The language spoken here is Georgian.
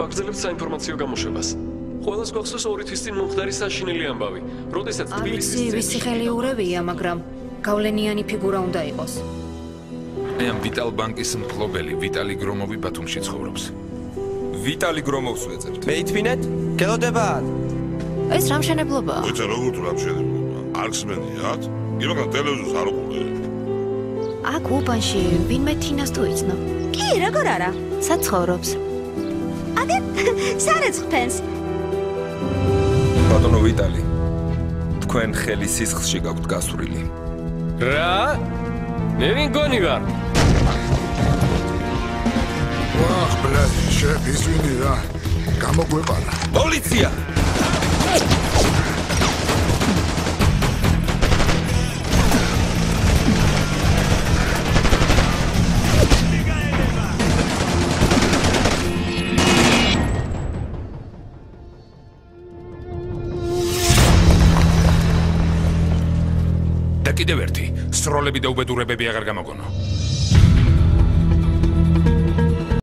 ვაგრძელებთ საინფორმაციო გამოშვებას. Ყველას გვახსოვს 2 თვის წინ მომხდარი საშინელი ამბავი, როდესაც თბილისის ვიცი ხელიურევია, მაგრამ გავლენიანი ფიგურა უნდა იყოს. მე ამ ვიტალ ბანკის მფლობელი ვიტალი გრომოვი ბათუმში ცხოვრობს. ვიტალი გრომოვს ვეძებთ. მე ითმინეთ? გელოდებათ? ეს რამშენებლობაა? ეცა როგორ თუ რამშენებლობა? არქსმენიათ? კი, მაგრამ ტელევიზორს არ უყურე. აქ უბანში ვინმე თინას თუ იცნო? კი, როგორ არა? საცხოვრობს. აგე სარეცხფენს. ბატონო ვიტალი, თქვენ ხელი სისხლში გაქვთ გასვრილი. რა? მე ვინ გონი ვარ? ვახ, ბლად, შეფ ისვინი რა. გამოგვეყარა. პოლიცია! და კიდევ ერთი, სროლები და უბედურებები აღარ გამოგონო.